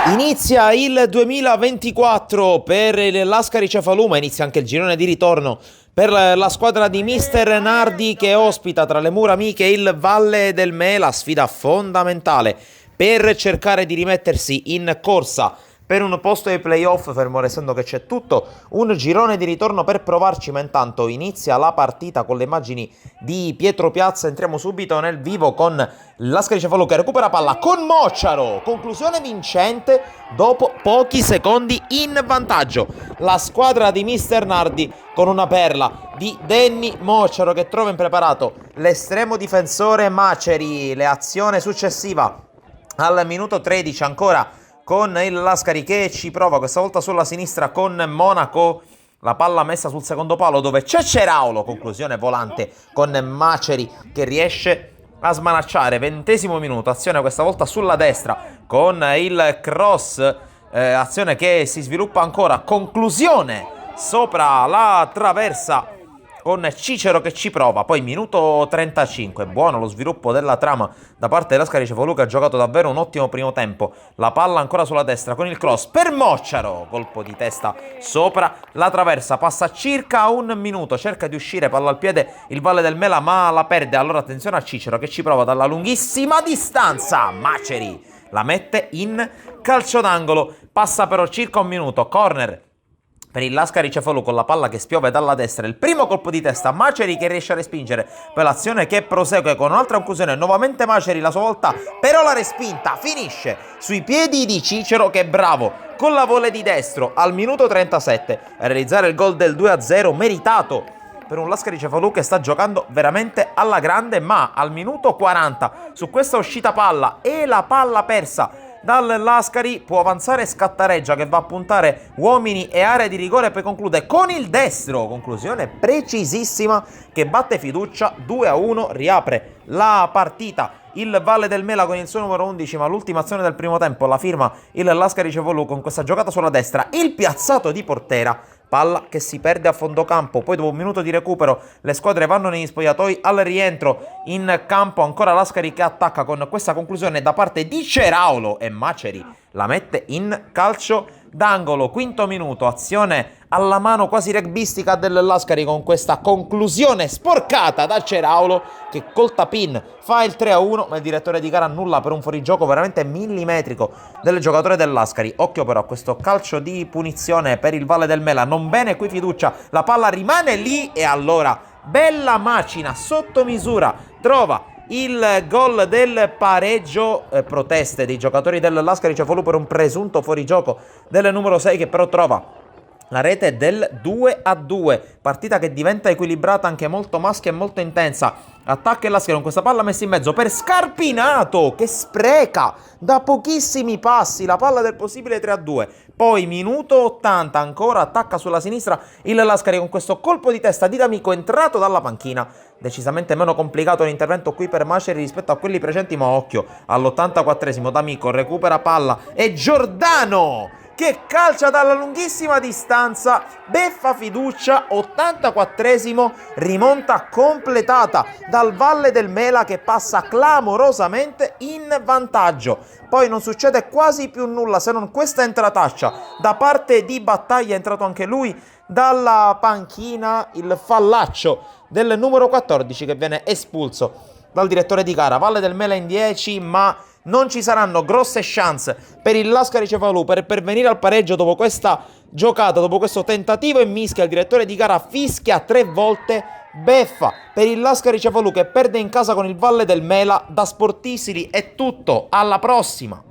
Inizia il 2024 per il Lascari Cefalù, inizia anche il girone di ritorno per la squadra di Mister Nardi che ospita tra le mura amiche il Valle del Mela, sfida fondamentale per cercare di rimettersi in corsa per un posto ai playoff, fermo restando che c'è tutto un girone di ritorno per provarci, ma intanto inizia la partita con le immagini di Pietro Piazza. Entriamo subito nel vivo con Lascari Cefalù che recupera palla con Mocciaro, conclusione vincente dopo pochi secondi in vantaggio. La squadra di Mister Nardi con una perla di Danny Mocciaro che trova impreparato l'estremo difensore Maceri. L'azione successiva al minuto 13 ancora con il Lascari che ci prova questa volta sulla sinistra con Monaco, la palla messa sul secondo palo dove c'è Ceraulo, conclusione volante con Maceri che riesce a smanacciare. 20° minuto, azione questa volta sulla destra con il cross, azione che si sviluppa ancora, conclusione sopra la traversa con Cicero che ci prova. Poi minuto 35, buono lo sviluppo della trama da parte dell'Lascari Cefalù che ha giocato davvero un ottimo primo tempo. La palla ancora sulla destra con il cross per Mocciaro, colpo di testa sopra la traversa, passa circa un minuto, cerca di uscire, palla al piede il Valle del Mela ma la perde. Allora attenzione a Cicero che ci prova dalla lunghissima distanza, Maceri la mette in calcio d'angolo, passa però circa un minuto, corner per il Lascari Cefalù con la palla che spiove dalla destra, il primo colpo di testa, Maceri che riesce a respingere, poi l'azione che prosegue con un'altra conclusione, nuovamente Maceri la sua volta, però la respinta, finisce sui piedi di Cicero che è bravo, con la volley di destro al minuto 37 a realizzare il gol del 2-0 meritato per un Lascari Cefalù che sta giocando veramente alla grande, ma al minuto 40 su questa uscita palla e la palla persa dal Lascari può avanzare Scattareggia che va a puntare uomini e area di rigore e poi conclude con il destro, conclusione precisissima che batte fiducia 2-1, riapre la partita il Valle del Mela con il suo numero 11, ma l'ultima azione del primo tempo la firma il Lascari Cefalù con questa giocata sulla destra, il piazzato di portera, palla che si perde a fondo campo. Poi dopo un minuto di recupero le squadre vanno negli spogliatoi, al rientro in campo ancora Lascari che attacca con questa conclusione da parte di Ceraulo e Maceri la mette in calcio d'angolo. 5° minuto, azione alla mano quasi rugbistica del Lascari con questa conclusione sporcata da Ceraulo che col tapin fa il 3-1, ma il direttore di gara annulla per un fuorigioco veramente millimetrico del giocatore del Lascari. Occhio però a questo calcio di punizione per il Valle del Mela, non bene qui fiducia, la palla rimane lì e allora bella macina sotto misura trova il gol del pareggio. Proteste dei giocatori del Lascari Cefalù per un presunto fuorigioco del numero 6 che però trova la rete del 2-2, partita che diventa equilibrata, anche molto maschia e molto intensa. Attacca il Lascari con questa palla messa in mezzo per Scarpinato che spreca da pochissimi passi la palla del possibile 3-2. Poi minuto 80 ancora, attacca sulla sinistra il Lascari con questo colpo di testa di D'Amico entrato dalla panchina. Decisamente meno complicato l'intervento qui per Maceri rispetto a quelli precedenti, ma occhio all'84esimo D'Amico recupera palla e Giordano che calcia dalla lunghissima distanza, beffa fiducia. 84esimo, rimonta completata dal Valle del Mela che passa clamorosamente in vantaggio. Poi non succede quasi più nulla se non questa entrataccia da parte di Battaglia, è entrato anche lui dalla panchina, il fallaccio del numero 14 che viene espulso dal direttore di gara. Valle del Mela in 10, ma non ci saranno grosse chance per il Lascari Cefalù per pervenire al pareggio dopo questa giocata, dopo questo tentativo e mischia. Il direttore di gara fischia 3 volte, beffa per il Lascari Cefalù che perde in casa con il Valle del Mela. Da Sportisili è tutto, alla prossima!